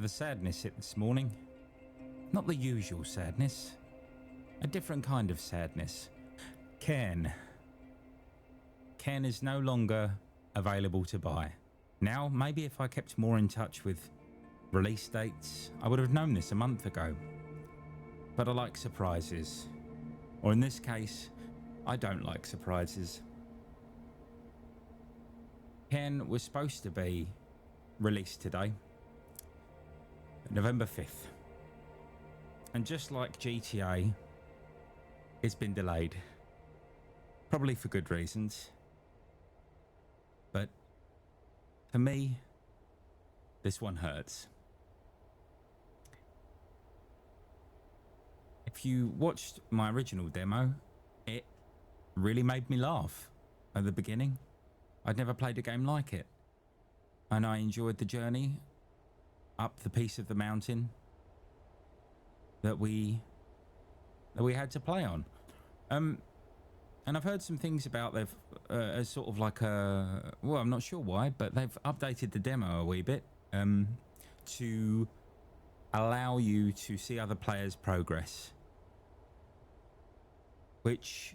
The sadness hit this morning. Not the usual sadness. A different kind of sadness. Cairn. Cairn is no longer available to buy. Now, maybe if I kept more in touch with release dates, I would have known this a month ago. But I like surprises. Or in this case, I don't like surprises. Cairn was supposed to be released today, November 5th. And just like GTA, it's been delayed. Probably for good reasons. But for me, this one hurts. If you watched my original demo, it really made me laugh at the beginning. I'd never played a game like it. And I enjoyed the journey up the piece of the mountain that we had to play on. And I've heard some things about they've as sort of like a, well, I'm not sure why, but they've updated the demo a wee bit to allow you to see other players' progress. Which,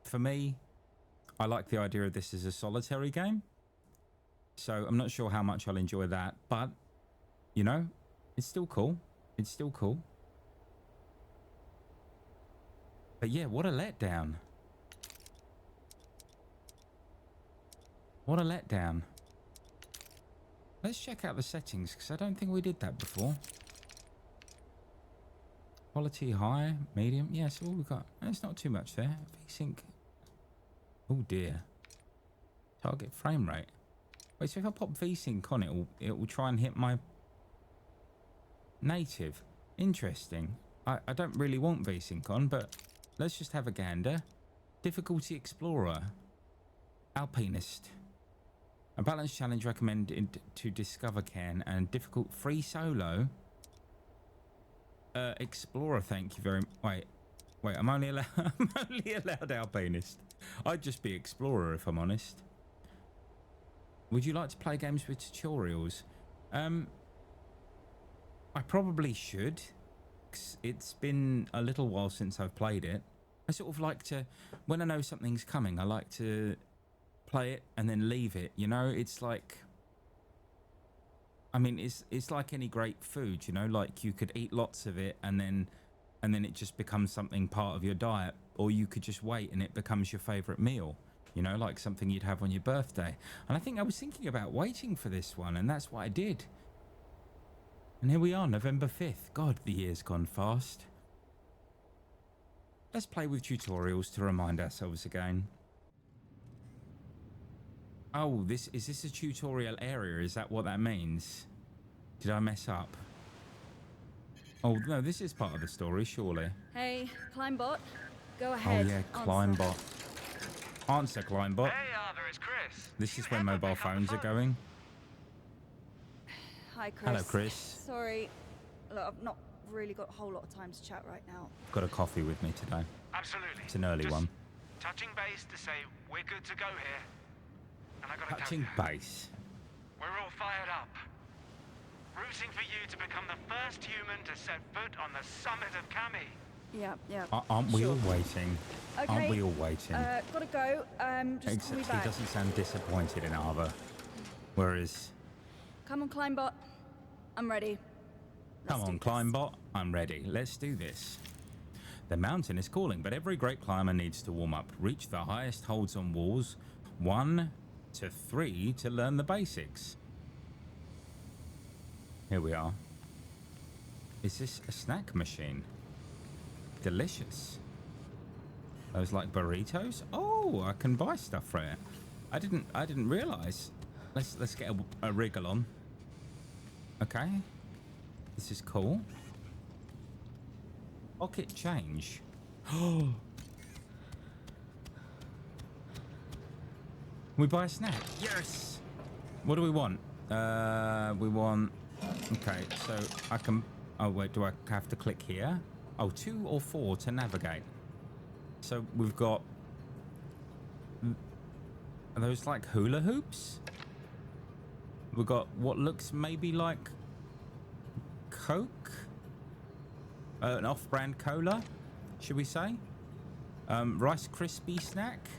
for me, I like the idea of this as a solitary game. So I'm not sure how much I'll enjoy that, but, you know, it's still cool. It's still cool. But yeah, what a letdown. What a letdown. Let's check out the settings, because I don't think we did that before. Quality high, medium. Yeah, so all we've got, there's not too much there. VSync. Oh dear. Target frame rate. Wait, so if I pop VSync on, it will try and hit my native. Interesting. I don't really want VSync on, but let's just have a gander. Difficulty Explorer. Alpinist. A balanced challenge recommended to discover Cairn, and difficult free solo. Explorer, thank you very much. Wait, I'm only allowed Alpinist. I'd just be Explorer if I'm honest. Would you like to play games with tutorials? I probably should. It's been a little while since I've played it. I sort of like to, when I know something's coming, I like to play it and then leave it, you know? It's like, I mean, it's like any great food, you know, like you could eat lots of it and then it just becomes something part of your diet, or you could just wait and it becomes your favorite meal, you know, like something you'd have on your birthday. And I think I was thinking about waiting for this one, and that's what I did. And here we are, November 5th. God, the year's gone fast. Let's play with tutorials to remind ourselves again. Oh, is this a tutorial area? Is that what that means? Did I mess up? Oh, no, this is part of the story, surely. Hey, Kleinbot. Go ahead. Oh, yeah, Kleinbot. Answer, Kleinbot. Hey, Arthur, it's Chris. This is when mobile phones are going. Hi, Chris. Hello, Chris. Sorry. Look, I've not really got a whole lot of time to chat right now. Got a coffee with me today. Absolutely. It's an early one. Touching base to say we're good to go here. And I gotta Touching tell you, base. we're all fired up. Rooting for you to become the first human to set foot on the summit of Kami. Yeah. Aren't we all waiting? Okay. Aren't we all waiting? Gotta go. Just call Except me he back. doesn't sound disappointed in Arthur. Whereas, Come on, Kleinbot. I'm ready. come on, Climbot, I'm ready. Let's do this. The mountain is calling, but every great climber needs to warm up. Reach the highest holds on walls. 1 to 3 to learn the basics. Here we are. Is this a snack machine? Delicious. Those like burritos? Oh, I can buy stuff for it. I didn't realize. Let's get a wriggle on. Okay. This is cool. Pocket change. Oh. We buy a snack. Yes. What do we want? We want. Okay, so I can. Oh wait, do I have to click here? Oh, 2 or 4 to navigate. So we've got. Are those like hula hoops? We've got what looks maybe like Coke, an off-brand cola, should we say? Rice Krispie snack,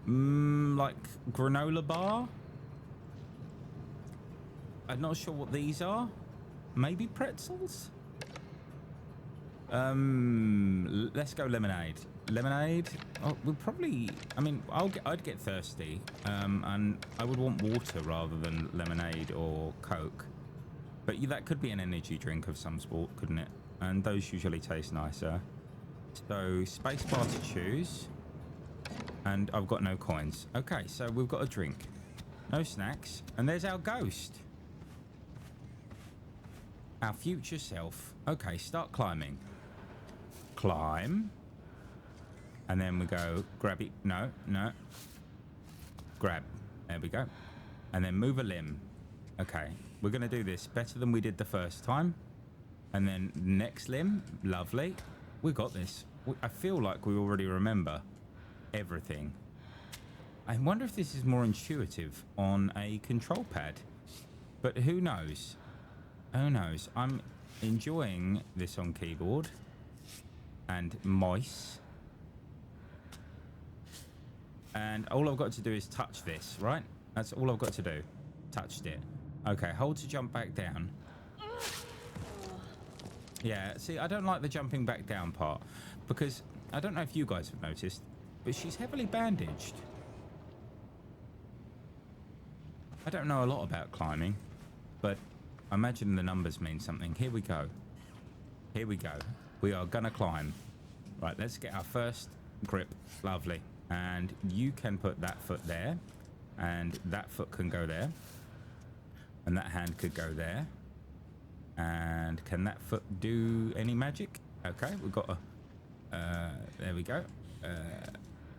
like granola bar. I'm not sure what these are. Maybe pretzels. Let's go lemonade. Lemonade. Oh, we'll probably. I mean, I'd get thirsty, and I would want water rather than lemonade or Coke. But that could be an energy drink of some sort, couldn't it? And those usually taste nicer. So spacebar to choose, and I've got no coins. Okay, so we've got a drink, no snacks, and there's our ghost, our future self. Okay, start climbing. Climb, and then we go grab it. No, grab. There we go, and then move a limb. Okay, we're gonna do this better than we did the first time, and then next limb. Lovely. We got this. I feel like we already remember everything. I wonder if this is more intuitive on a control pad, but who knows? Who knows? I'm enjoying this on keyboard and mouse, and all I've got to do is touch this, right? That's all I've got to do. Touched it. Okay, hold to jump back down. Yeah, see, I don't like the jumping back down part, because I don't know if you guys have noticed, but she's heavily bandaged. I don't know a lot about climbing, but I imagine the numbers mean something. Here we go. Here we go. We are gonna climb. Right, let's get our first grip. Lovely. And you can put that foot there, and that foot can go there, and that hand could go there. And can that foot do any magic? Okay, we've got a... there we go.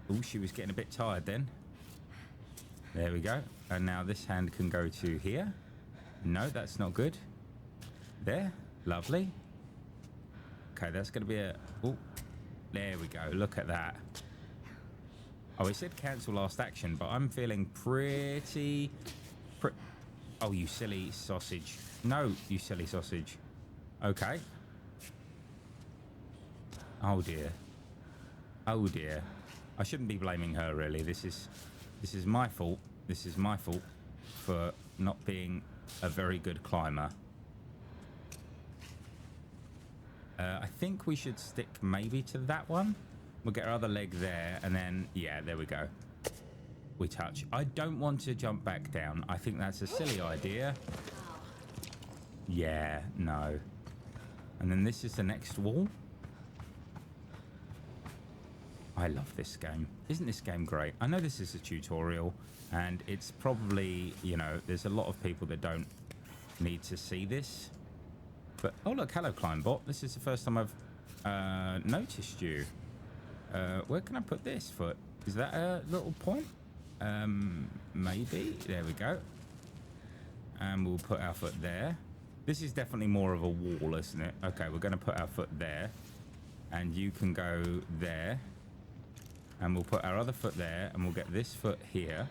Oh, she was getting a bit tired then. There we go. And now this hand can go to here. No, that's not good. There. Lovely. Okay, that's going to be a... Oh, there we go. Look at that. Oh, it said cancel last action, but I'm feeling pretty... Oh, you silly sausage. No, you silly sausage. Okay. Oh dear. Oh dear. I shouldn't be blaming her, really. This is my fault. This is my fault for not being a very good climber. I think we should stick maybe to that one. We'll get our other leg there, and then yeah, there we go. We touch. I don't want to jump back down. I think that's a silly idea. Yeah, no. And then this is the next wall. I love this game. Isn't this game great? I know this is a tutorial, and it's probably, you know, there's a lot of people that don't need to see this. But, oh look, hello Climbot. This is the first time I've noticed you. Where can I put this foot? Is that a little point? Maybe. There we go. And we'll put our foot there. This is definitely more of a wall, isn't it? Okay, we're going to put our foot there. And you can go there. And we'll put our other foot there. And we'll get this foot here.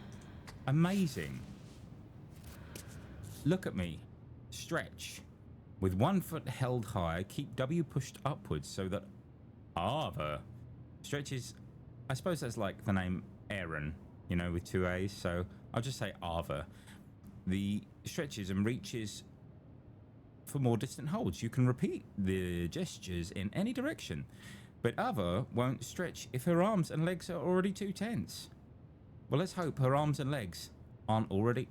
Amazing. Look at me. Stretch. With one foot held high, keep W pushed upwards so that Ava stretches. I suppose that's like the name Aaron, you know, with two A's. So I'll just say Ava. The stretches and reaches for more distant holds. You can repeat the gestures in any direction, but Ava won't stretch if her arms and legs are already too tense. Well, let's hope her arms and legs aren't already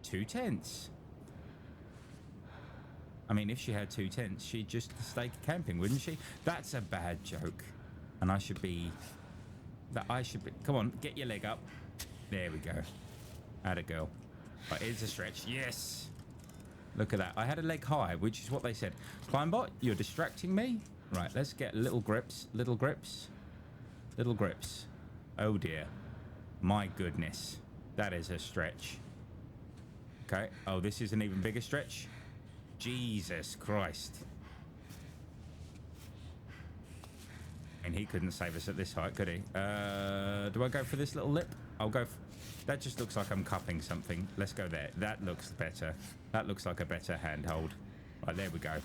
too tense. I mean, if she had 2 tents, she'd just stay camping, wouldn't she? That's a bad joke. And I should be... Come on, get your leg up. There we go. Atta girl. Right, here's a stretch. Yes! Look at that. I had a leg high, which is what they said. Climbot, you're distracting me. Right, let's get little grips. Little grips. Little grips. Oh, dear. My goodness. That is a stretch. Okay. Oh, this is an even bigger stretch. Jesus Christ. And he couldn't save us at this height, could he? Do I go for this little lip? I'll go for... That just looks like I'm cupping something. Let's go there. That looks better. That looks like a better handhold. Right, there we go.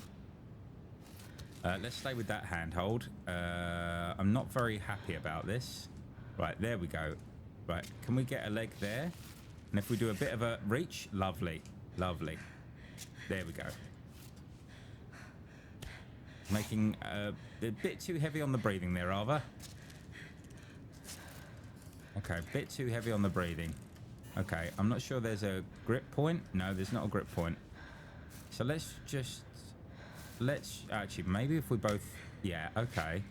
Let's stay with that handhold. I'm not very happy about this. Right, there we go. Right, can we get a leg there? And if we do a bit of a reach, lovely, lovely. There we go. Making a bit too heavy on the breathing there, Ava. Okay, a bit too heavy on the breathing. Okay, I'm not sure there's a grip point. No, there's not a grip point. So let's actually, maybe if we both, yeah, okay.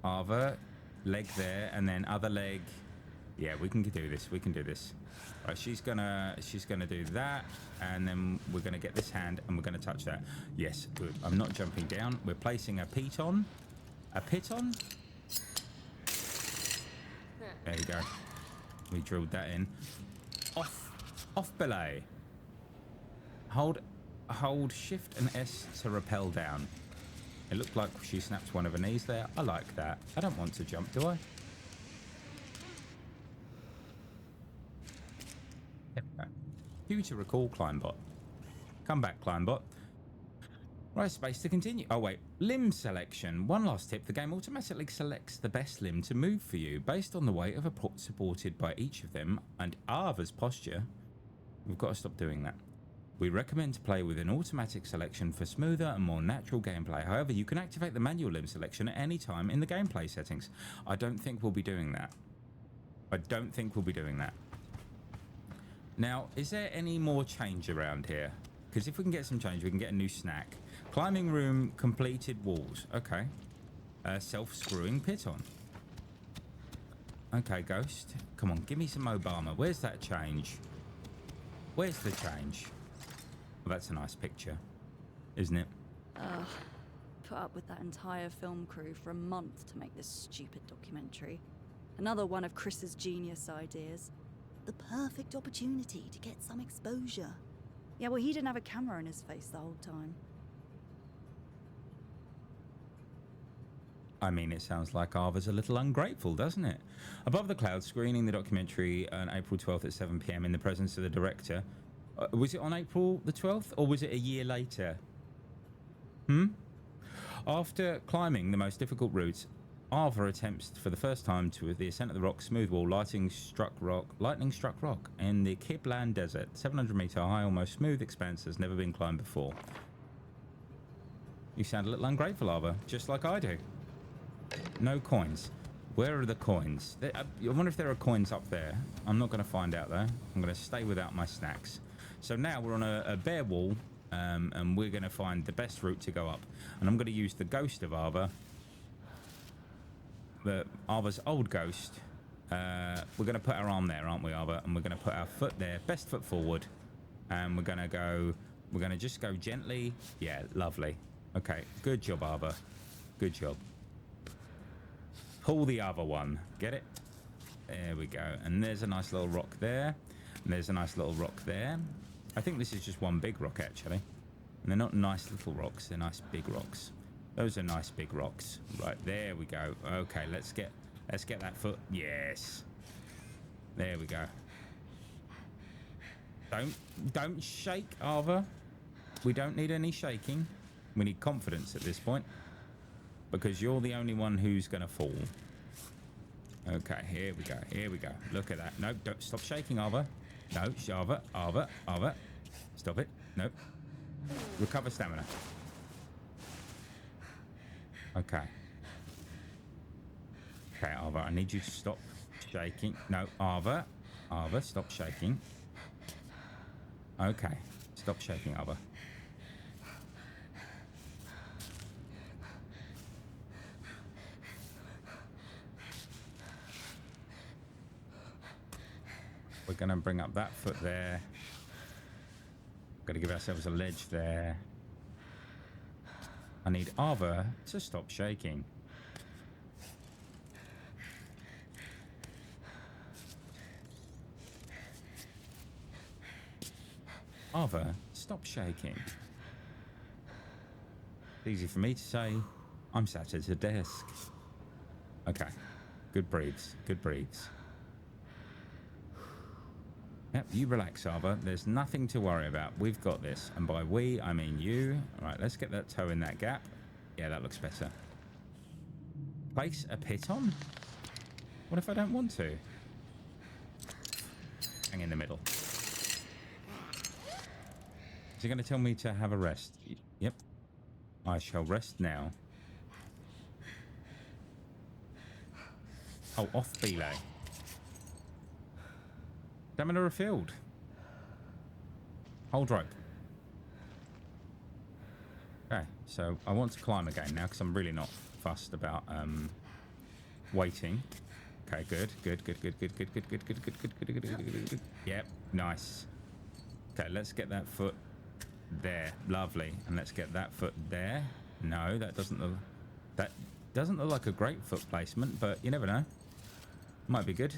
Ava, leg there, and then other leg. Yeah, we can do this. We can do this. Right, she's gonna do that, and then we're gonna get this hand, and we're gonna touch that. Yes, good. I'm not jumping down. We're placing a piton. A piton. There you go. We drilled that in. Off belay. Hold Shift and S to rappel down. It looked like she snapped one of her knees there. I like that. I don't want to jump, do I? Due to recall, Kleinbot. Come back, Kleinbot. Right, space to continue. Oh, wait. Limb selection. One last tip. The game automatically selects the best limb to move for you based on the weight of a pot supported by each of them and Ava's posture. We've got to stop doing that. We recommend to play with an automatic selection for smoother and more natural gameplay. However, you can activate the manual limb selection at any time in the gameplay settings. I don't think we'll be doing that. Now, is there any more change around here? Because if we can get some change, we can get a new snack. Climbing room, completed walls. Okay. Self-screwing piton. Okay, Ghost. Come on, give me some Obama. Where's that change? Where's the change? Well, that's a nice picture, isn't it? Put up with that entire film crew for a month to make this stupid documentary. Another one of Chris's genius ideas. The perfect opportunity to get some exposure. Yeah, well, he didn't have a camera in his face the whole time. I mean, it sounds like Ava's a little ungrateful, doesn't it? Above the clouds, screening the documentary on April 12th at 7 p.m. in the presence of the director. Was it on April the 12th, or was it a year later? After climbing the most difficult routes, Ava attempts for the first time to the ascent of the rock smooth wall, lightning struck rock in the Kiblan Desert. 700-meter high, almost smooth expanse has never been climbed before. You sound a little ungrateful, Ava, just like I do. No coins. Where are the coins? I wonder if there are coins up there. I'm not going to find out, though. I'm going to stay without my snacks. So now we're on a bare wall, and we're going to find the best route to go up. And I'm going to use the ghost of Ava. Ava's old ghost. We're going to put our arm there, aren't we, Ava? And we're going to put our foot there, best foot forward. And we're going to just go gently. Yeah, lovely. Okay, good job, Ava. Good job. Pull the other one. Get it? There we go. And there's a nice little rock there. And there's a nice little rock there. I think this is just one big rock, actually. And they're not nice little rocks. They're nice big rocks. Those are nice big rocks. Right, there we go. Okay, let's get that foot. Yes. There we go. Don't shake, Ava. We don't need any shaking. We need confidence at this point. Because you're the only one who's going to fall. Okay, here we go. Here we go. Look at that. No, don't stop shaking, Ava. No, Ava. Stop it. No. Recover stamina. Okay. Okay, Ava, I need you to stop shaking. No, Ava, stop shaking. Okay, stop shaking, Ava. We're going to bring up that foot there. Got to give ourselves a ledge there. I need Ava to stop shaking. Ava, stop shaking. It's easy for me to say. I'm sat at a desk. Okay. Good breathes. Good breathes. Yep, you relax, Arva. There's nothing to worry about. We've got this. And by we, I mean you. All right, let's get that toe in that gap. Yeah, that looks better. Place a piton? What if I don't want to? Hang in the middle. Is he going to tell me to have a rest? Yep. I shall rest now. Oh, off belay. Stamina refilled. Hold rope. Okay, so I want to climb again now because I'm really not fussed about waiting. Okay, good. Yep, nice. Okay, let's get that foot there. Lovely. And let's get that foot there. No, that doesn't look like a great foot placement, but you never know. Might be good.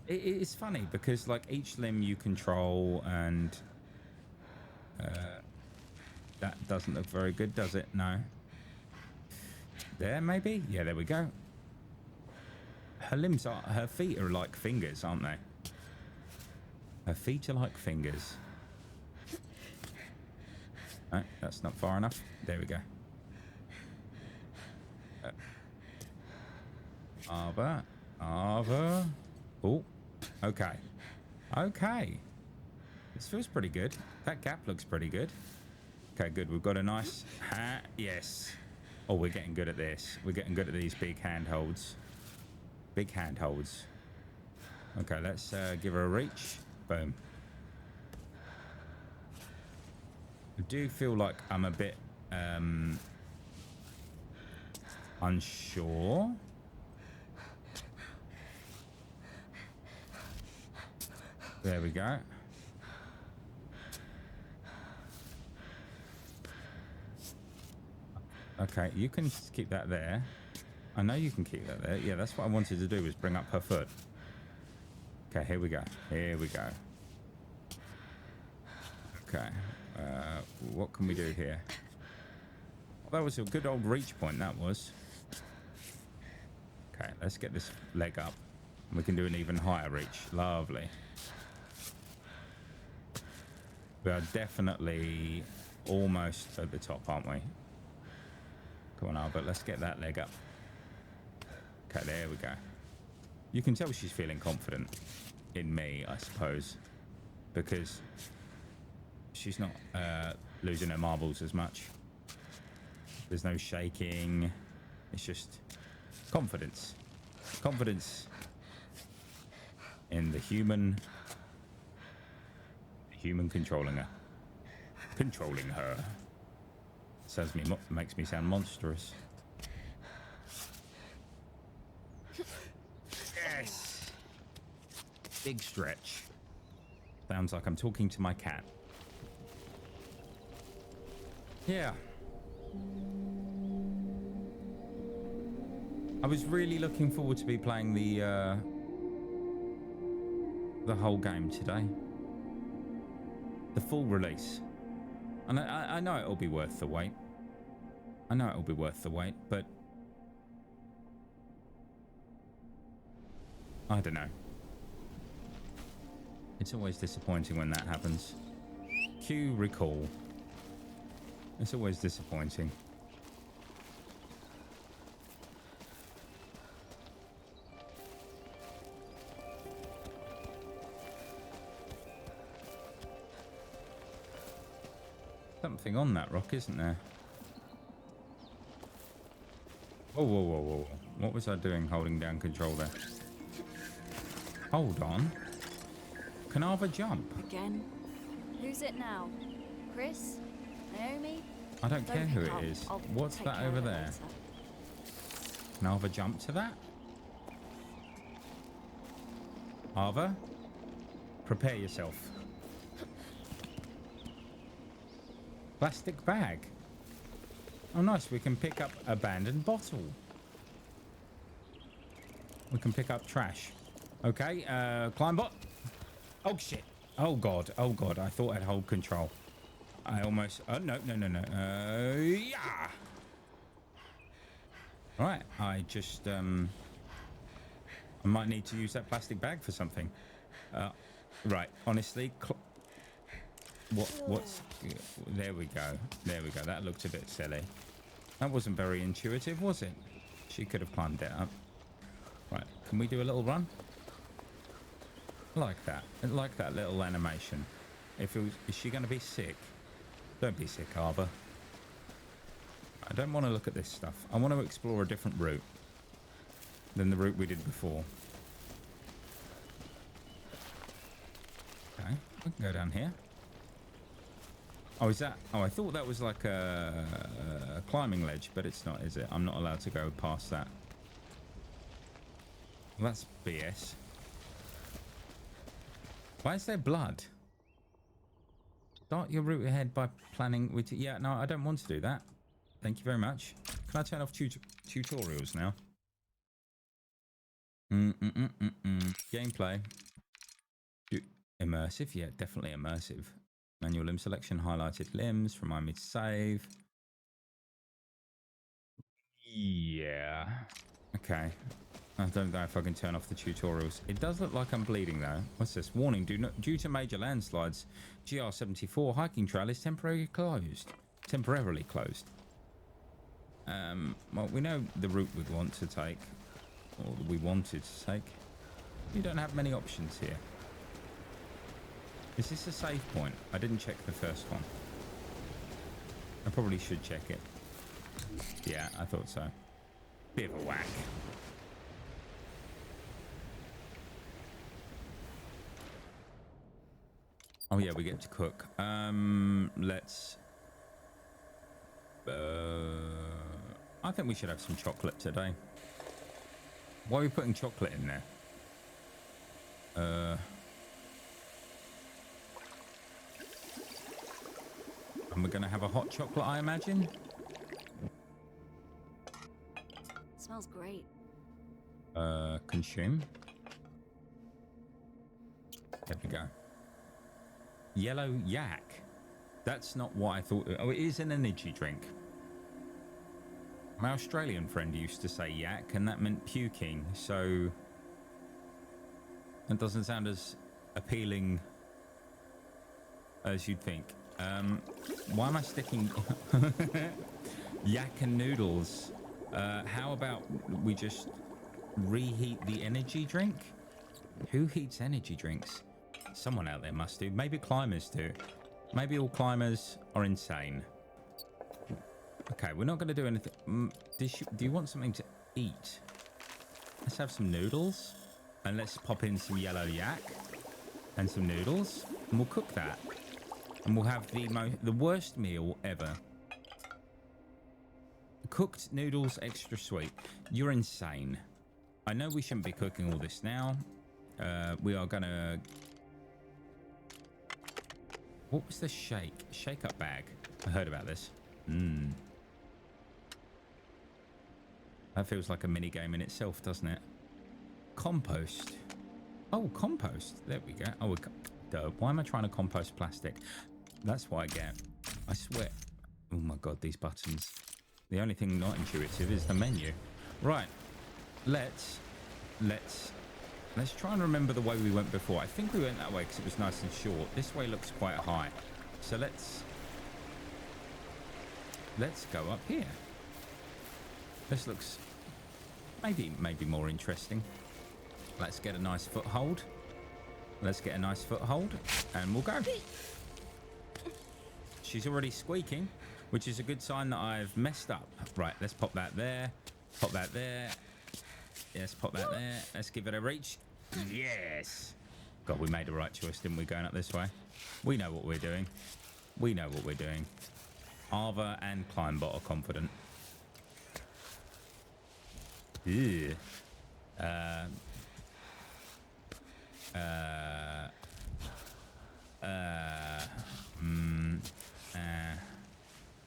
It's funny because like each limb you control and that doesn't look very good, does it? No. There, maybe? Yeah, there we go. Her feet are like fingers, aren't they? Her feet are like fingers. No, that's not far enough. There we go. Arva. Oh, okay. Okay. This feels pretty good. That gap looks pretty good. Okay, good. We've got a nice hat. Yes. Oh, we're getting good at this. We're getting good at these big handholds. Big handholds. Okay, let's give her a reach. Boom. I do feel like I'm a bit unsure. There we go. Okay, you can keep that there. I know you can keep that there. Yeah, that's what I wanted to do, was bring up her foot. Okay, here we go. Here we go. Okay. What can we do here? Well, that was a good old reach point, that was. Okay, let's get this leg up. We can do an even higher reach. Lovely. We are definitely almost at the top, aren't we? Come on, Albert, let's get that leg up. Okay, there we go. You can tell she's feeling confident in me, I suppose, because she's not losing her marbles as much. There's no shaking. It's just confidence. Confidence in the human controlling her. Controlling her. Makes me sound monstrous. Yes. Big stretch. Sounds like I'm talking to my cat. Yeah. I was really looking forward to be playing the whole game today. The full release. And I know it'll be worth the wait. I know it'll be worth the wait, but I don't know. It's always disappointing when that happens. Cue recall. It's always disappointing. Something on that rock, isn't there? Whoa, whoa, whoa, whoa. What was I doing holding down control there? Hold on. Can Arva jump? Again? Who's it now? Chris? Naomi? I don't care who pick up. it is. I'll What's take that care over of it there? later. Can Arva jump to that? Arva? Prepare yourself. Plastic bag. Oh, nice. We can pick up abandoned bottle. We can pick up trash. Okay, climb bot. Oh, shit. Oh, God. Oh, God. I thought I'd hold control. I almost... Oh, no. Yeah. All right. I just... I might need to use that plastic bag for something. Right, honestly, what's... There we go. There we go. That looked a bit silly. That wasn't very intuitive, was it? She could have climbed it up. Right, can we do a little run? I like that. I like that little animation. If it was, is she going to be sick? Don't be sick, Arva. I don't want to look at this stuff. I want to explore a different route than the route we did before. Okay, we can go down here. Oh, is that... Oh, I thought that was like a climbing ledge, but it's not, is it? I'm not allowed to go past that. Well, that's BS. Why is there blood? Start your route ahead by planning with... Yeah, no, I don't want to do that. Thank you very much. Can I turn off tutorials now? Gameplay. Immersive. Yeah, definitely immersive. Manual limb selection. Highlighted limbs. Remind me to save. Yeah. Okay. I don't know if I can turn off the tutorials. It does look like I'm bleeding though. What's this? Warning, due to major landslides, GR74 hiking trail is temporarily closed. Well, we know the route we want to take, or we wanted to take. You don't have many options here. Is this a save point? I didn't check the first one. I probably should check it. Yeah, I thought so. Bit of a whack. Oh yeah, we get to cook. Let's... I think we should have some chocolate today. Why are we putting chocolate in there? And we're going to have a hot chocolate, I imagine? Smells great. Consume. There we go. Yellow yak. That's not what I thought. Oh, it is an energy drink. My Australian friend used to say yak, and that meant puking, so it doesn't sound as appealing as you'd think. Why am I sticking yak and noodles? How about we just reheat the energy drink? Who heats energy drinks? Someone out there must do. Maybe climbers do. Maybe all climbers are insane. Okay, we're not going to do anything. Do you want something to eat? Let's have some noodles. And let's pop in some yellow yak. And some noodles. And we'll cook that. And we'll have the worst meal ever. Cooked noodles extra sweet. You're insane. I know we shouldn't be cooking all this now. We are going to... What was the shake-up bag? I heard about this. That feels like a mini game in itself, doesn't it? Compost. Oh, compost. There we go. Oh, why am I trying to compost plastic? That's what I get. I swear. Oh my god, these buttons. The only thing not intuitive is the menu. Right. Let's try and remember the way we went before. I think we went that way because it was nice and short. This way looks quite high. So let's go up here. This looks maybe more interesting. Let's get a nice foothold. And we'll go. She's already squeaking, which is a good sign that I've messed up. Right, let's pop that there. Pop that there. Yes, pop that there. Let's give it a reach. Yes. God, we made the right choice, didn't we, going up this way? We know what we're doing. Arva and Kleinbot are confident. Ew.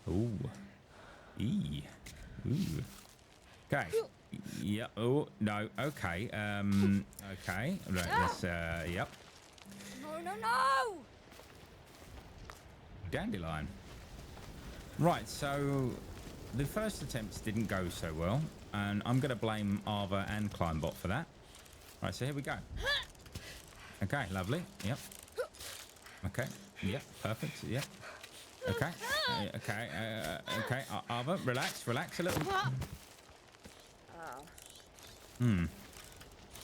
Ooh. E. Ooh. Okay. Yeah. Oh no. Okay. Okay. Right. Let's. Yep. No! Dandelion. Right. So the first attempts didn't go so well, and I'm going to blame Arva and Kleinbot for that. Right, so here we go. Okay, lovely. Yep. Okay. Yep. Perfect. Yep. Okay. Okay. Okay. Arva, relax. Relax a little.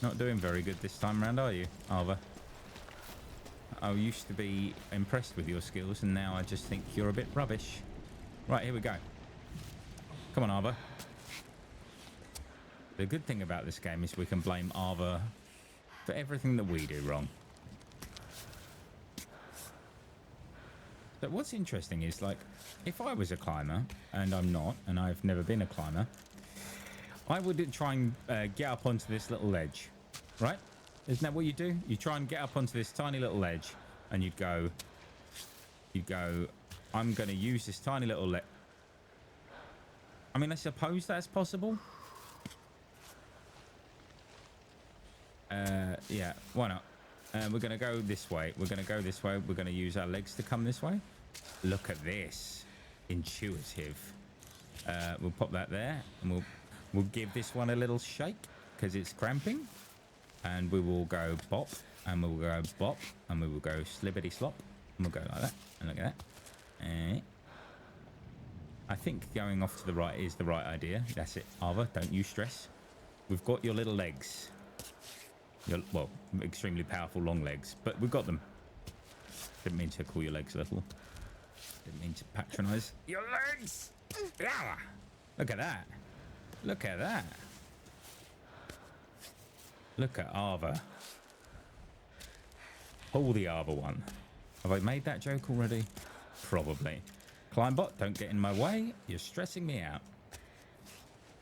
Not doing very good this time around, are you, Arva? I used to be impressed with your skills, and now I just think you're a bit rubbish. Right, here we go. Come on, Arva. The good thing about this game is we can blame Arva for everything that we do wrong. But what's interesting is, like, if I was a climber, and I'm not, and I've never been a climber, I would try and get up onto this little ledge, right? Isn't that what you do? You try and get up onto this tiny little ledge, and you'd go, I'm going to use this tiny little ledge. I mean, I suppose that's possible. Yeah, why not? We're going to go this way. We're going to go this way. We're going to use our legs to come this way. Look at this. Intuitive. We'll pop that there, and we'll give this one a little shake because it's cramping. And we will go bop, and we will go bop, and we will go slibbity slop, and we'll go like that. And look at that. I think going off to the right is the right idea. That's it, Arva. Don't you stress. We've got your little legs. Well, extremely powerful long legs, but we've got them. Didn't mean to call your legs little. Didn't mean to patronize your legs. Yeah. Look at that. Look at that. Look at Arva. Pull the Arva one. Have I made that joke already? Probably. Climbot, don't get in my way. You're stressing me out.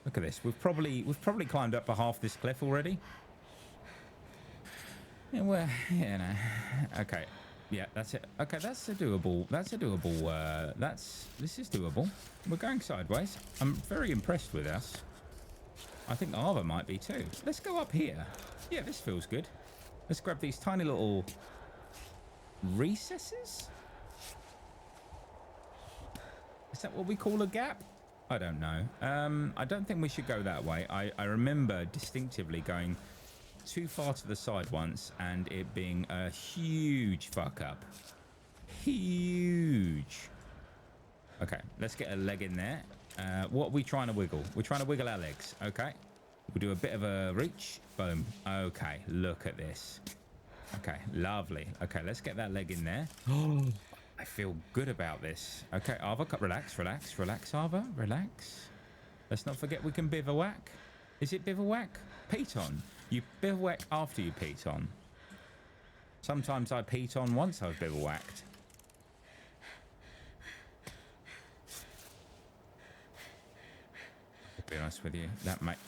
Look at this. We've probably climbed up to half this cliff already. Yeah, well, you know. Okay. Yeah, that's it. Okay, that's a doable. This is doable. We're going sideways. I'm very impressed with us. I think Arva might be too. Let's go up here. Yeah, this feels good. Let's grab these tiny little recesses. Is that what we call a gap? I don't know. I don't think we should go that way. I remember distinctively going too far to the side once and it being a huge fuck up. Huge. Okay, let's get a leg in there. What are we trying to wiggle? We're trying to wiggle our legs. Okay. We'll do a bit of a reach. Boom. Okay, look at this. Okay, lovely. Okay, let's get that leg in there. Oh, I feel good about this. Okay, Arva, relax, relax, relax, Arva, relax. Let's not forget we can bivouac. Is it bivouac? Piton. You bivouac after you piton. Sometimes I piton once I've bivouacked. To be honest with you, that makes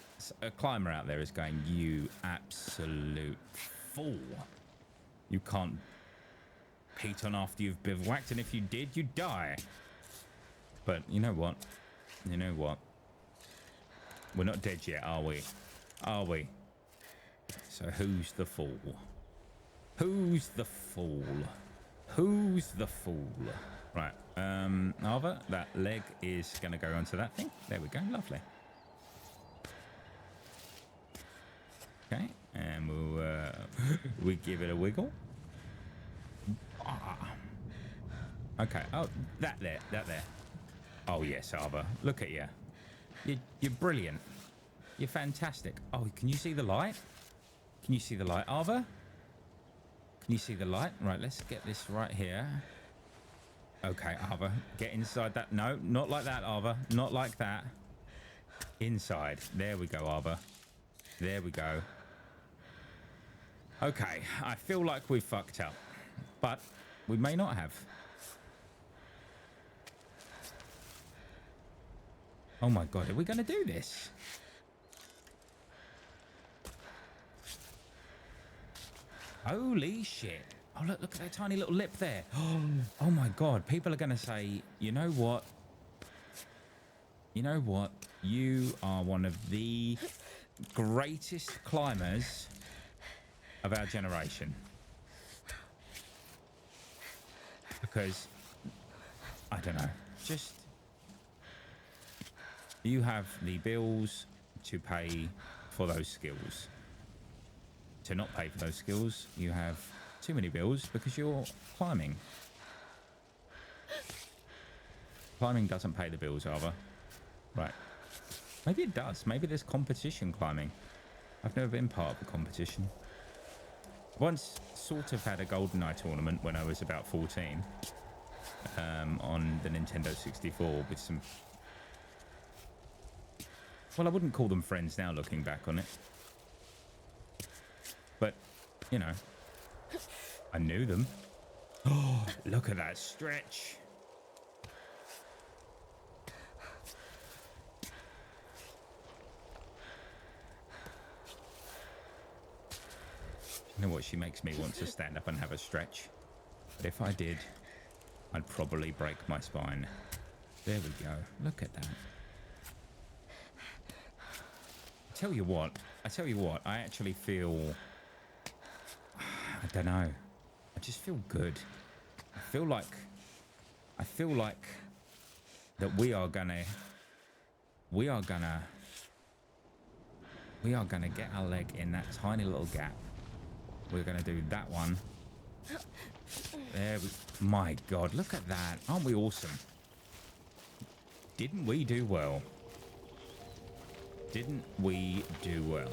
a climber out there is going, you absolute fool. You can't piton after you've bivouacked, and if you did, you'd die. But you know what? You know what? We're not dead yet, are we? Are we? So who's the fool? Who's the fool? Who's the fool? Right, Arva, that leg is going to go onto that thing. There we go, lovely. Okay, and we'll we give it a wiggle. Okay, oh, that there. Oh yes, Arva, look at you. You're brilliant. You're fantastic. Oh, can you see the light? Can you see the light, Arva? Can you see the light? Right, let's get this right here. Okay, Arva, get inside that. No, not like that, Arva. Not like that. Inside. There we go, Arva. There we go. Okay, I feel like we've fucked up, but we may not have. Oh my God, are we going to do this? Holy shit. Oh, look at that tiny little lip there. Oh my God, people are going to say, you know what? You know what? You are one of the greatest climbers of our generation. Because, I don't know, just... you have the bills to pay for those skills. to not pay for those skills, you have too many bills because you're climbing. Climbing doesn't pay the bills, either. Right. Maybe it does. Maybe there's competition climbing. I've never been part of a competition. Once sort of had a GoldenEye tournament when I was about 14 on the Nintendo 64 with some... Well, I wouldn't call them friends now looking back on it. But, you know, I knew them. Oh, look at that stretch. You know what? She makes me want to stand up and have a stretch. But if I did, I'd probably break my spine. There we go. Look at that. I tell you what, I actually feel... I don't know. I just feel good. I feel like that we are gonna get our leg in that tiny little gap. We're gonna do that one. There we... My God, look at that. Aren't we awesome? Didn't we do well? Didn't we do well?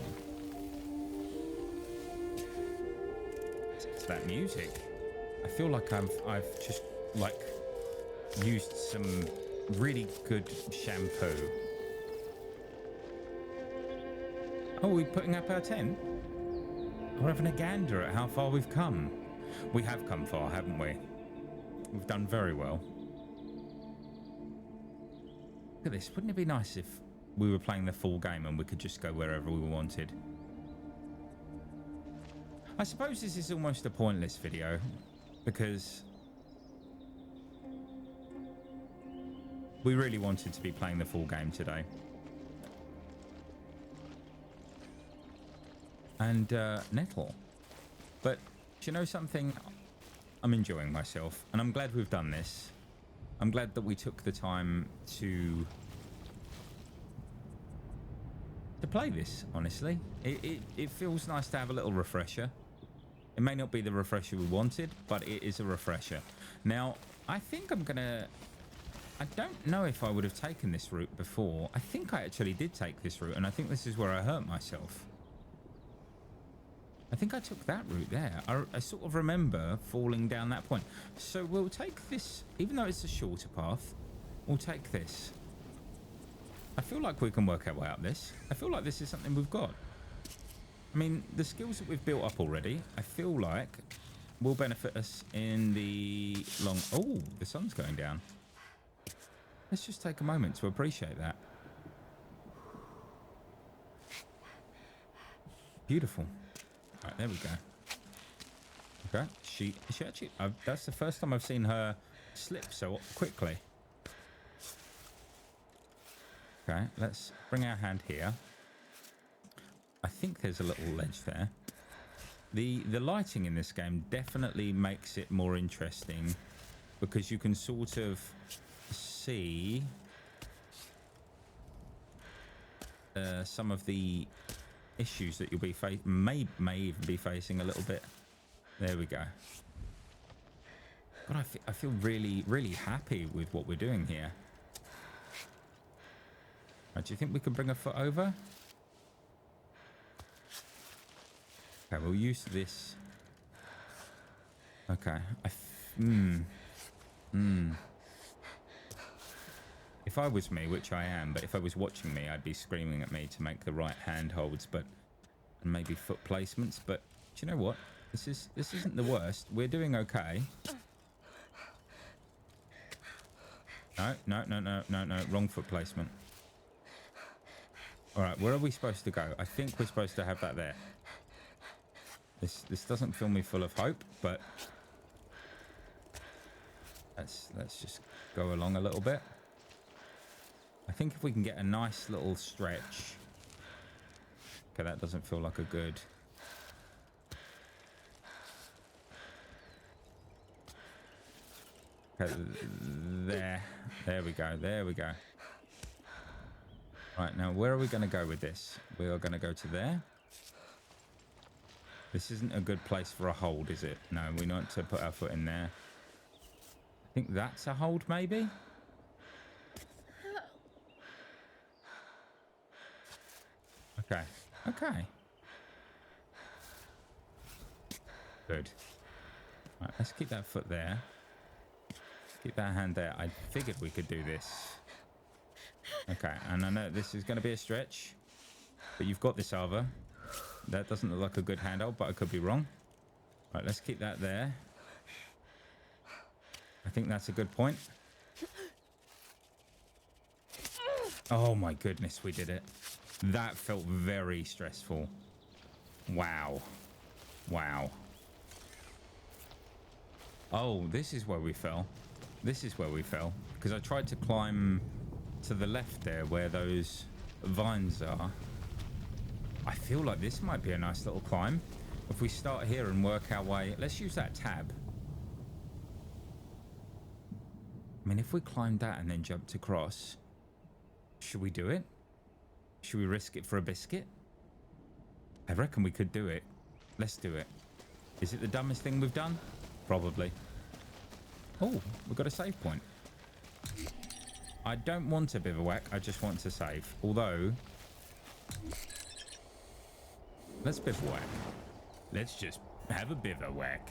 It's that music. I feel like I've just like used some really good shampoo. Oh, are we putting up our tent? We're having a gander at how far we've come. We have come far, haven't we? We've done very well. Look at this. Wouldn't it be nice if we were playing the full game and we could just go wherever we wanted? I suppose this is almost a pointless video because we really wanted to be playing the full game today. And Nettle. But do you know something? I'm enjoying myself and I'm glad we've done this. I'm glad that we took the time to play this, honestly. It feels nice to have a little refresher. It may not be the refresher we wanted, but it is a refresher. Now, I think I'm gonna... I don't know if I would have taken this route before. I think I actually did take this route, and I think this is where I hurt myself. I think I took that route there. I sort of remember falling down that point. So we'll take this, even though it's a shorter path, we'll take this. I feel like we can work our way up this. I feel like this is something we've got. I mean, the skills that we've built up already, I feel like will benefit us in the long... Oh, the sun's going down. Let's just take a moment to appreciate that. Beautiful. All right, there we go. Okay, she actually... that's the first time I've seen her slip so quickly. Okay, let's bring our hand here. I think there's a little ledge there. The lighting in this game definitely makes it more interesting because you can sort of see some of the issues that you'll be may even be facing a little bit. There we go. But I feel really happy with what we're doing here. Right, do you think we can bring a foot over? Okay, we'll use this. Okay. If I was me, which I am, but if I was watching me, I'd be screaming at me to make the right hand holds, but and maybe foot placements. But do you know what? This isn't the worst. We're doing okay. No. Wrong foot placement. All right, where are we supposed to go? I think we're supposed to have that there. This doesn't fill me full of hope, but let's just go along a little bit. I think if we can get a nice little stretch. Okay, that doesn't feel like a good. Okay, there we go. Right, now where are we going to go with this? We are going to go to there. This isn't a good place for a hold, is it? No, we want to put our foot in there. I think that's a hold, maybe? Okay. Okay. Good. Right, let's keep that foot there. Keep that hand there. I figured we could do this. Okay, and I know this is going to be a stretch, but you've got this, Ava. That doesn't look like a good handhold, but I could be wrong. Right, let's keep that there. I think that's a good point. Oh my goodness, we did it. That felt very stressful. Wow. Wow. Oh, this is where we fell. This is where we fell. Because I tried to climb to the left there where those vines are. I feel like this might be a nice little climb. If we start here and work our way... Let's use that tab. I mean, if we climbed that and then jumped across... Should we do it? Should we risk it for a biscuit? I reckon we could do it. Let's do it. Is it the dumbest thing we've done? Probably. Oh, we've got a save point. I don't want a bivouac. I just want to save. Although... Let's bivouac. Let's just have a bivouac.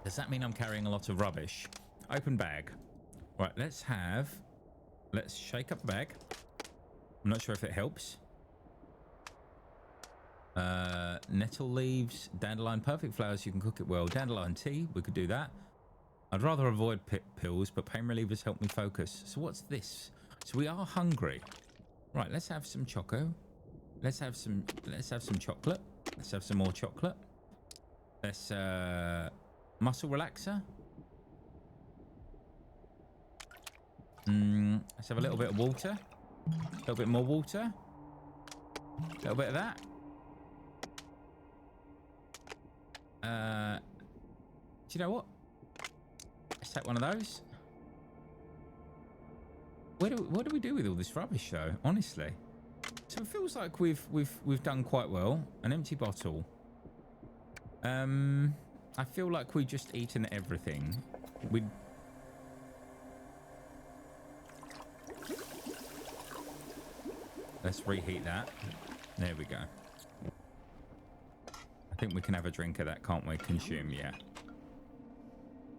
Does that mean I'm carrying a lot of rubbish? Open bag. Right, let's shake up the bag. I'm not sure if it helps. Nettle leaves, dandelion, perfect flowers, you can cook it well. Dandelion tea, we could do that. I'd rather avoid pills, but pain relievers help me focus. So what's this? So we are hungry. Right, let's have some choco. Let's have some chocolate. Let's have some more chocolate. Let's muscle relaxer. Let's have a little bit of water. A little bit more water. A little bit of that. Do you know what? Let's take one of those. What do we do with all this rubbish though? Honestly, so it feels like we've done quite well. An empty bottle. I feel like we've just eaten everything. Let's reheat that. There we go. I think we can have a drink of that, can't we? Consume, yeah.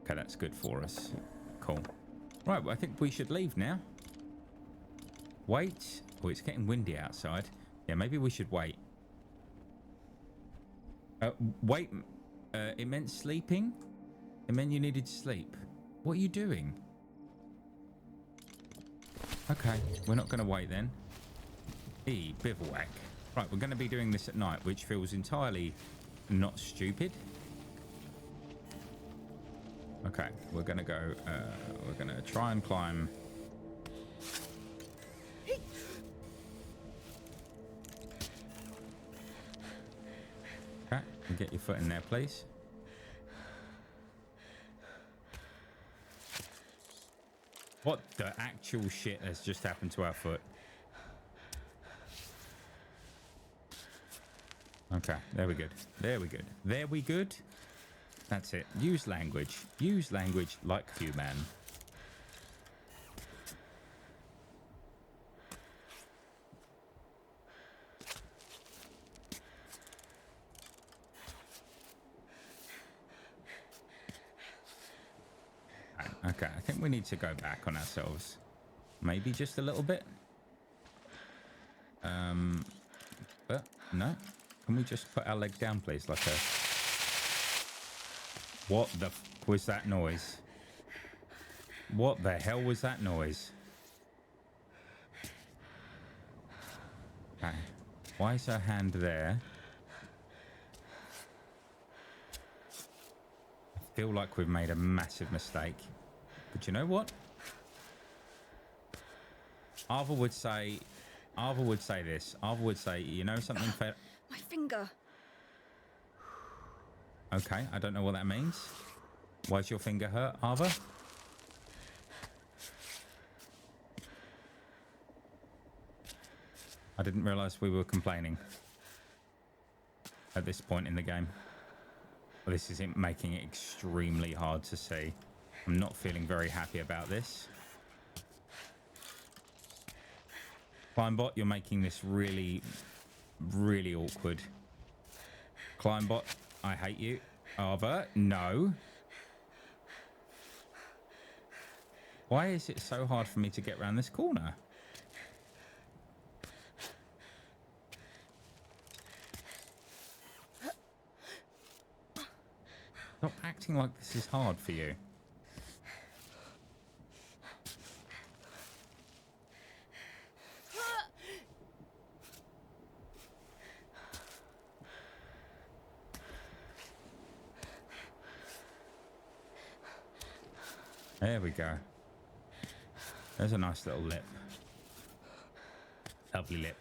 Okay, that's good for us. Cool. Right, well, I think we should leave now. Wait. Oh, it's getting windy outside. Yeah, maybe we should wait. Wait. It meant sleeping? It meant you needed sleep. What are you doing? Okay, we're not going to wait then. Bivouac. Right, we're going to be doing this at night, which feels entirely not stupid. Okay, we're going to go... we're going to try and climb... Okay, and get your foot in there, please. What the actual shit has just happened to our foot? Okay, there we good. There we good. There we good. That's it. Use language. Use language like human. Okay, I think we need to go back on ourselves. Maybe just a little bit. But no. Can we just put our leg down, please? Like a... What the f was that noise? What the hell was that noise? Okay. Why is her hand there? I feel like we've made a massive mistake. But you know what? Ava would say this. Ava would say, you know something fair... My finger. Okay, I don't know what that means. Why's your finger hurt, Ava? I didn't realise we were complaining. at this point in the game. This is making it extremely hard to see. I'm not feeling very happy about this. Climbot, you're making this really, really awkward. Climbot, I hate you. Arva, no. Why is it so hard for me to get around this corner? Stop acting like this is hard for you. There we go. There's a nice little lip. Lovely lip.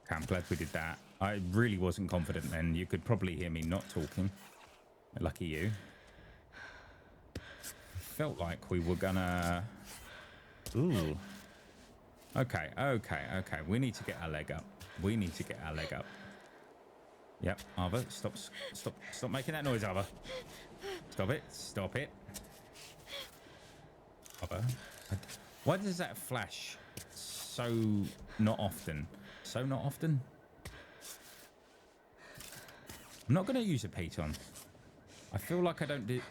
Okay, I'm glad we did that. I really wasn't confident then. You could probably hear me not talking. Lucky you. Felt like we were gonna... Ooh. Okay. We need to get our leg up. Yep, Arva, stop making that noise, Arva. Stop it. Arva. Why does that flash so not often? I'm not going to use a piton. I feel like I don't need...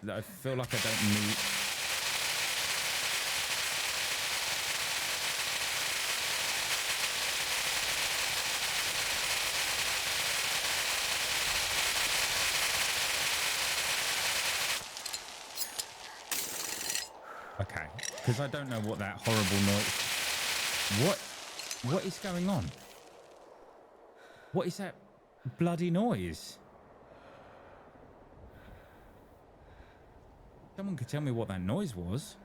Okay, because I don't know what that horrible noise... What is going on? What is that bloody noise? Someone could tell me what that noise was.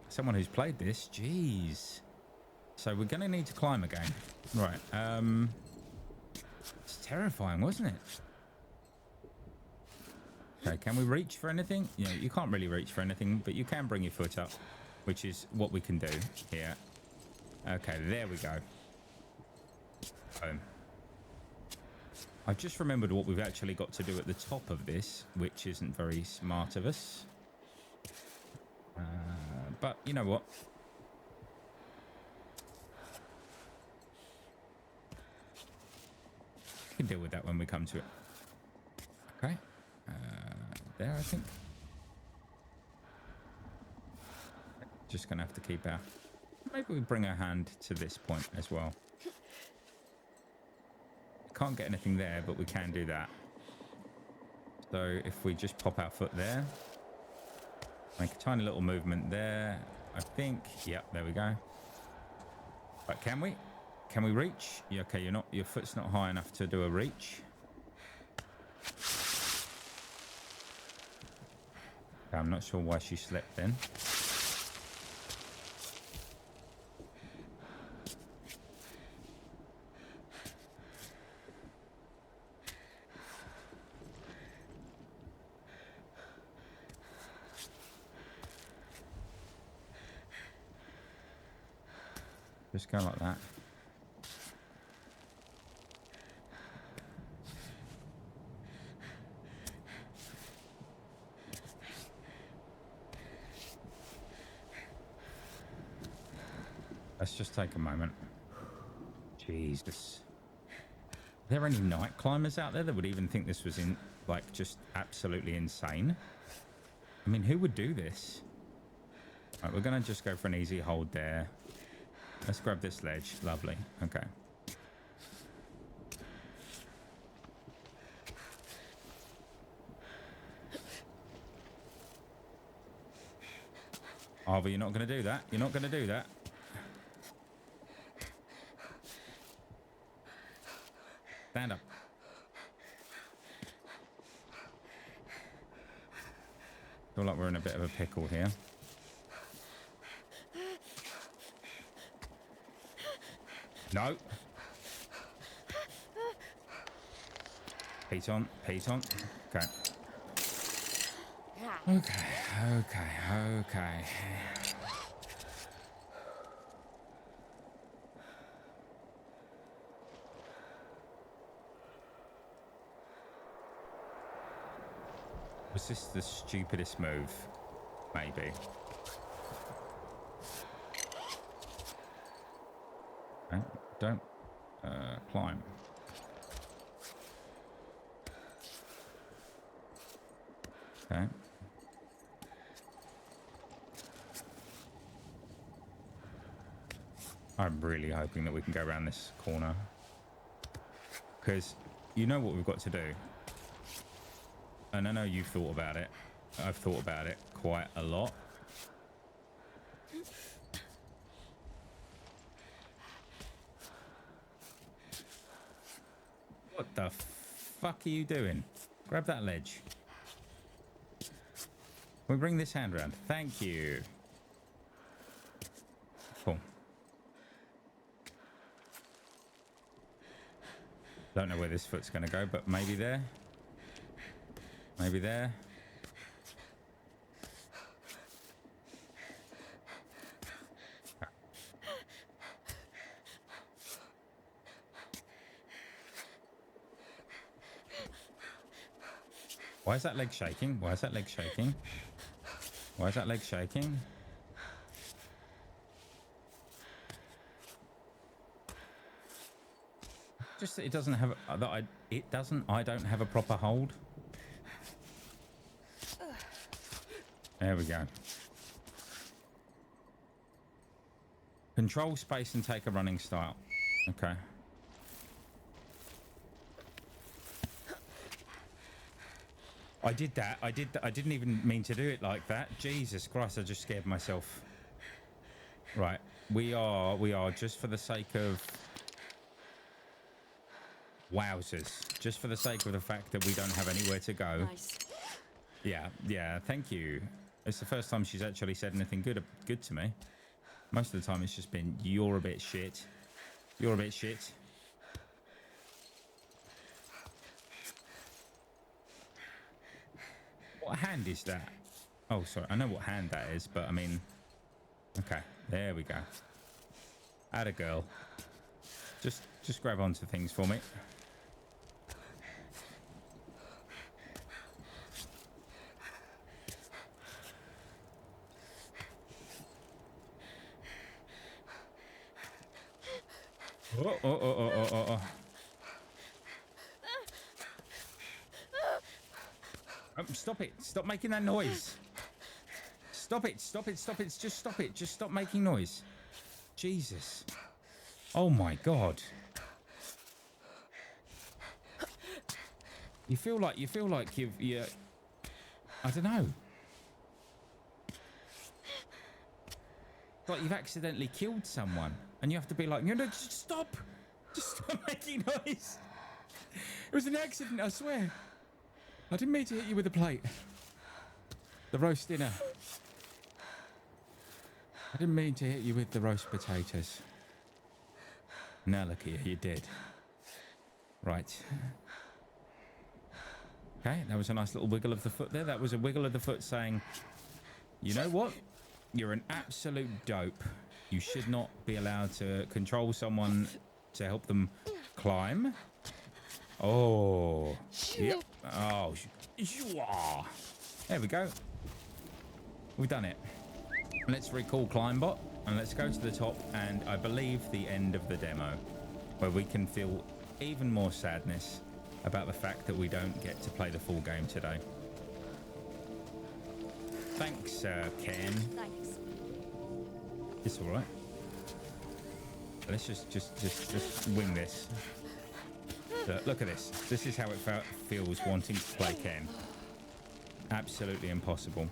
Someone who's played this. Jeez. So we're going to need to climb again. Right. It's terrifying, wasn't it? Okay, can we reach for anything? Yeah, you can't really reach for anything, but you can bring your foot up, which is what we can do here. Okay, there we go. Boom. I've just remembered what we've actually got to do at the top of this, which isn't very smart of us. But you know what? We can deal with that when we come to it. Okay. There, I think. Just gonna have to keep our... Maybe we bring our hand to this point as well. Can't get anything there, but we can do that. So if we just pop our foot there, make a tiny little movement there, I think. Yep, there we go. Right, can we reach? Yeah, okay, your foot's not high enough to do a reach. I'm not sure why she slept then. Just go like that. Let's just take a moment. Jesus. Are there any night climbers out there that would even think this was just absolutely insane? I mean, who would do this? Right, we're going to just go for an easy hold there. Let's grab this ledge. Lovely. Okay. Arva, you're not going to do that. You're not going to do that. Stand up. Feel like we're in a bit of a pickle here. No. Heat on, heat on. Okay. Okay, okay, okay. Was this the stupidest move? Maybe. Okay, don't climb. Okay. I'm really hoping that we can go around this corner. Because you know what we've got to do. And I know you've thought about it. I've thought about it quite a lot. What the fuck are you doing? Grab that ledge. Can we bring this hand around? Thank you. Cool. Don't know where this foot's going to go, but maybe there. Maybe there. Why is that leg shaking? Why is that leg shaking? Why is that leg shaking? Just that it doesn't have I don't have a proper hold. There we go. Control space and take a running style. Okay. I did that. I didn't even mean to do it like that. Jesus Christ, I just scared myself. Right. We are just for the sake of wowzers. Just for the sake of the fact that we don't have anywhere to go. Nice. Yeah, thank you. It's the first time she's actually said anything good to me. Most of the time it's just been, you're a bit shit. You're a bit shit. What hand is that? Oh, sorry. I know what hand that is, but I mean... Okay, there we go. Atta girl. Just grab onto things for me. Oh. Stop it. Stop making that noise. Stop it. Just stop it. Just stop making noise. Jesus. Oh my God. You feel like you've I don't know. Like you've accidentally killed someone and you have to be like, no, just stop making noise. It was an accident, I swear. I didn't mean to hit you with a plate. The roast dinner. I didn't mean to hit you with the roast potatoes. Now look here, you did. Right. Okay, that was a nice little wiggle of the foot there. That was a wiggle of the foot saying, you know what? You're an absolute dope. You should not be allowed to control someone to help them climb. Oh. Yep. Oh. There we go. We've done it. Let's recall Climbot and let's go to the top and I believe the end of the demo where we can feel even more sadness about the fact that we don't get to play the full game today. Thanks, Cairn. Thanks. It's all right. Let's just wing this. Look at this. This is how it feels wanting to play Cairn. Absolutely impossible.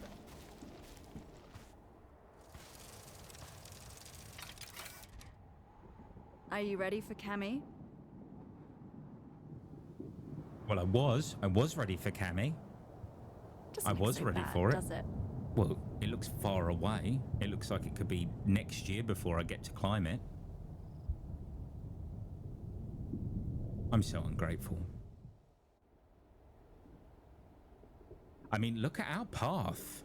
Are you ready for Cammy? Well, I was ready for Cammy. I was ready for it. Does it? Well, it looks far away. It looks like it could be next year before I get to climb it. I'm so ungrateful. I mean, look at our path.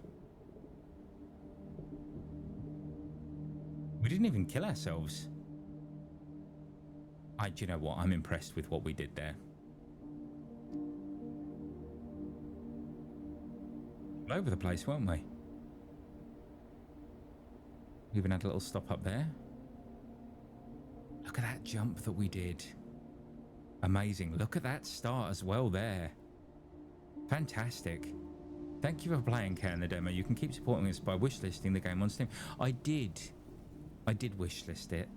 We didn't even kill ourselves. Do you know what? I'm impressed with what we did there. All over the place, weren't we? We even had a little stop up there. Look at that jump that we did. Amazing. Look at that start as well there. Fantastic. Thank you for playing Cairn the demo. You can keep supporting us by wishlisting the game on Steam. I did wishlist it.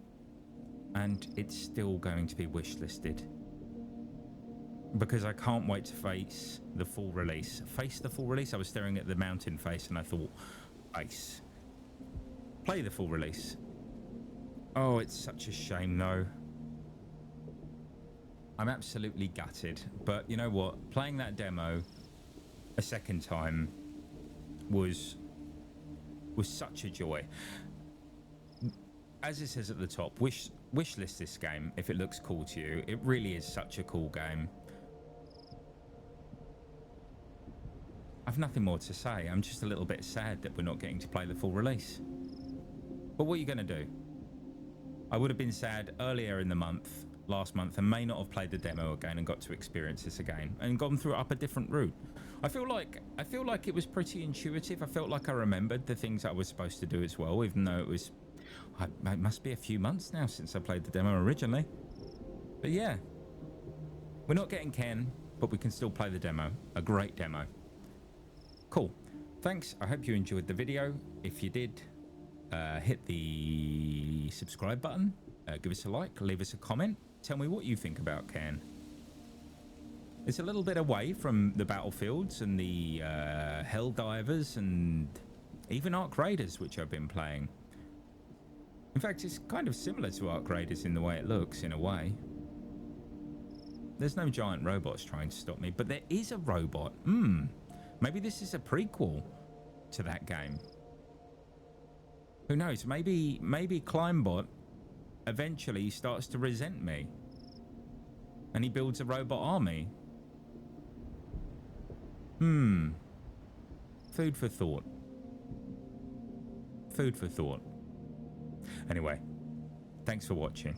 And it's still going to be wishlisted. Because I can't wait to face the full release. Face the full release? I was staring at the mountain face and I thought, face. Play the full release. Oh, it's such a shame though. I'm absolutely gutted. But you know what? Playing that demo a second time was such a joy. As it says at the top, wishlist this game if it looks cool to you. It really is such a cool game. I've nothing more to say. I'm just a little bit sad that we're not getting to play the full release. But what are you going to do? I would have been sad earlier in the month, last month, and may not have played the demo again and got to experience this again and gone through up a different route. I feel like it was pretty intuitive. I felt like I remembered the things I was supposed to do as well, even though it was... It must be a few months now since I played the demo originally. But yeah, we're not getting Ken, but we can still play the demo. A great demo. Cool. Thanks. I hope you enjoyed the video. If you did, hit the subscribe button. Give us a like. Leave us a comment. Tell me what you think about Ken. It's a little bit away from the battlefields and the hell divers and even Arc Raiders, which I've been playing. In fact, it's kind of similar to Arc Raiders in the way it looks, in a way. There's no giant robots trying to stop me, but there is a robot. Maybe this is a prequel to that game. Who knows? Maybe Climbot eventually starts to resent me. And he builds a robot army. Food for thought. Food for thought. Anyway, thanks for watching.